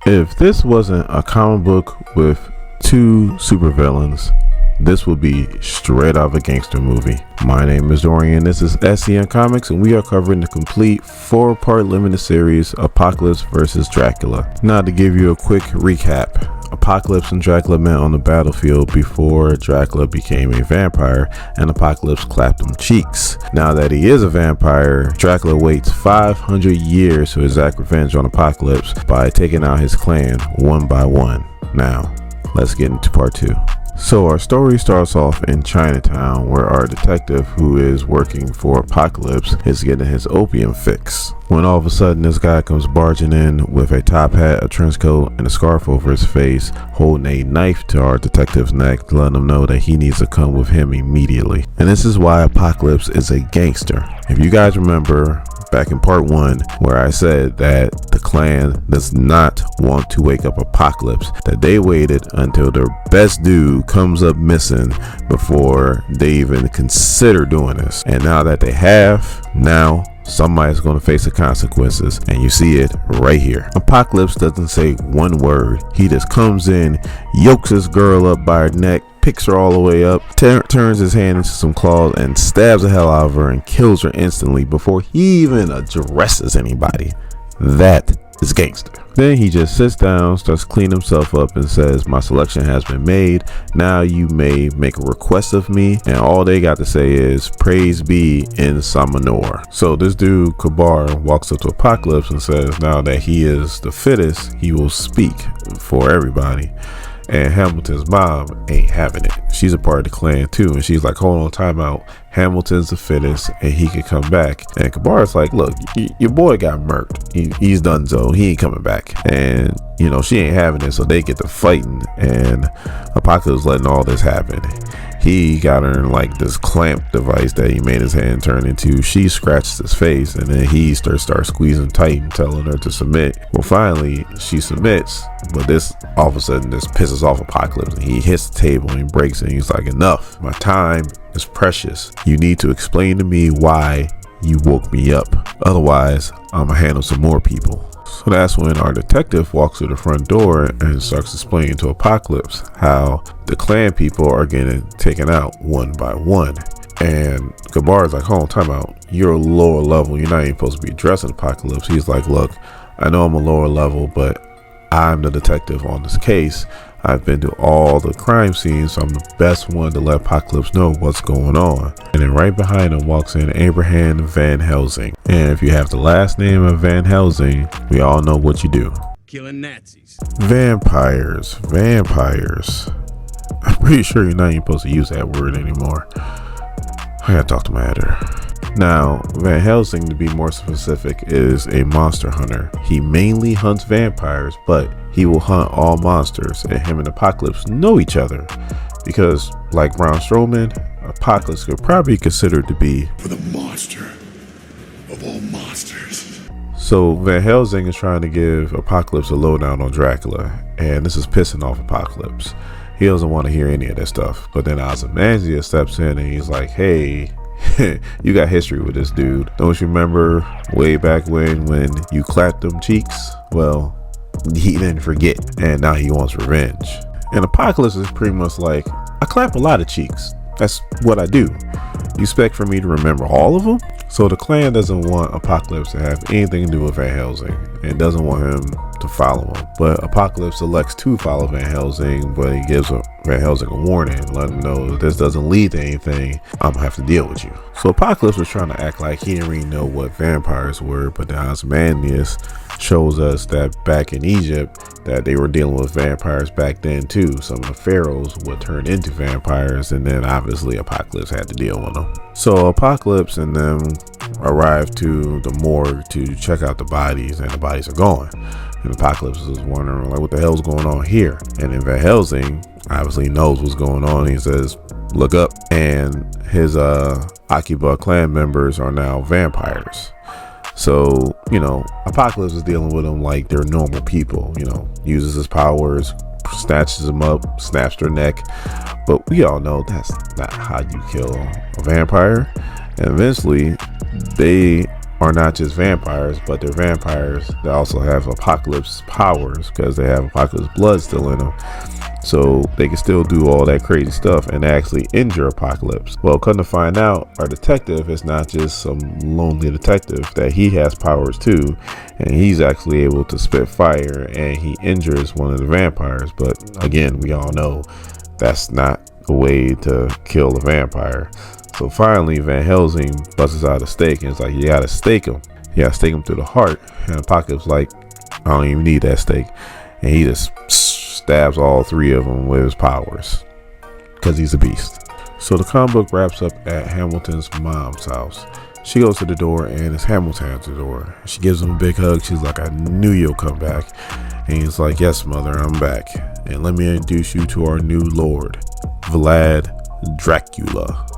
If this wasn't a comic book with two supervillains, this would be straight out of a gangster movie. My name is Dorian, this is SCN Comics, and we are covering the complete 4-part limited series, Apocalypse vs. Dracula. Now to give you a quick recap, Apocalypse and Dracula met on the battlefield before Dracula became a vampire and Apocalypse clapped him cheeks. Now that he is a vampire, Dracula waits 500 years to exact revenge on Apocalypse by taking out his clan one by one. Now, let's get into part 2. So our story starts off in Chinatown, where our detective, who is working for Apocalypse, is getting his opium fix. When all of a sudden this guy comes barging in with a top hat, a trench coat, and a scarf over his face, holding a knife to our detective's neck, letting him know that he needs to come with him immediately. And this is why Apocalypse is a gangster. If you guys remember back in part 1, where I said that the clan does not want to wake up Apocalypse, that they waited until their best dude comes up missing before they even consider doing this. And now that they have, now somebody's going to face the consequences, and you see it right here. Apocalypse doesn't say one word. He just comes in, yokes his girl up by her neck, picks her all the way up, turns his hand into some claws, and stabs the hell out of her and kills her instantly before he even addresses anybody. That is gangster. Then he just sits down, starts cleaning himself up, and says, "My selection has been made. Now you may make a request of me." And all they got to say is, "Praise be in Samanor." So this dude, Kabar, walks up to Apocalypse and says now that he is the fittest, he will speak for everybody. And Hamilton's mom ain't having it. She's a part of the clan too, and she's like, "Hold on, time out. Hamilton's the fittest and he can come back." And Kabar's like, "Look, your boy got murked. He's done so. He ain't coming back." And you know, she ain't having it, so they get to fighting, and Apocalypse letting all this happen. He got her in like this clamp device that he made his hand turn into. She scratches his face, and then he starts squeezing tight and telling her to submit. Well, finally she submits, but this all of a sudden this pisses off Apocalypse, and he hits the table and he breaks it, and he's like, "Enough. My time is precious. You need to explain to me why you woke me up. Otherwise, I'ma handle some more people." So that's when our detective walks to the front door and starts explaining to Apocalypse how the clan people are getting taken out one by one. And Kabar's like, "Hold on, time out. You're a lower level. You're not even supposed to be addressing Apocalypse." He's like, "Look, I know I'm a lower level, but I'm the detective on this case. I've been to all the crime scenes, so I'm the best one to let Apocalypse know what's going on." And then right behind him walks in Abraham Van Helsing. And if you have the last name of Van Helsing, we all know what you do. Killing Nazis. Vampires. I'm pretty sure you're not even supposed to use that word anymore. I gotta talk to my editor. Now, Van Helsing, to be more specific, is a monster hunter. He mainly hunts vampires, but he will hunt all monsters, and him and Apocalypse know each other because, like Braun Strowman, Apocalypse could probably be considered to be for the monster of all monsters. So Van Helsing is trying to give Apocalypse a lowdown on Dracula, and this is pissing off Apocalypse. He doesn't want to hear any of that stuff. But then Ozymandias steps in and he's like, "Hey, you got history with this dude. Don't you remember way back when you clapped them cheeks? Well, he didn't forget, and now he wants revenge." And Apocalypse is pretty much like, "I clap a lot of cheeks. That's what I do. You expect for me to remember all of them?" So the clan doesn't want Apocalypse to have anything to do with Van Helsing and doesn't want him to follow him. But Apocalypse elects to follow Van Helsing, but he gives Van Helsing a warning, letting him know if this doesn't lead to anything, I'm gonna have to deal with you. So Apocalypse was trying to act like he didn't really know what vampires were, but then Ozymandias shows us that back in Egypt that they were dealing with vampires back then too. Some of the pharaohs would turn into vampires, and then obviously Apocalypse had to deal with them. So Apocalypse and them arrive to the morgue to check out the bodies, and the bodies are gone. And Apocalypse is wondering like, what the hell's going on here? And then Van Helsing obviously knows what's going on. He says, "Look up." And his Akiba clan members are now vampires. So, you know, Apocalypse is dealing with them like they're normal people, you know, uses his powers, snatches them up, snaps their neck. But we all know that's not how you kill a vampire. And eventually they are not just vampires, but they're vampires that also have apocalypse powers because they have apocalypse blood still in them. So they can still do all that crazy stuff and actually injure Apocalypse. Well, come to find out, our detective is not just some lonely detective, that he has powers too, and he's actually able to spit fire, and he injures one of the vampires. But again, we all know that's not a way to kill a vampire. So finally, Van Helsing busts out a stake and it's like, you gotta stake him. You gotta stake him through the heart. And Apocalypse like, I don't even need that stake. And he just stabs all three of them with his powers because he's a beast. So the comic book wraps up at Hamilton's mom's house. She goes to the door and it's Hamilton at the door. She gives him a big hug. She's like, I knew you'll come back. And he's like, yes, mother, I'm back. And let me introduce you to our new lord, Vlad Dracula.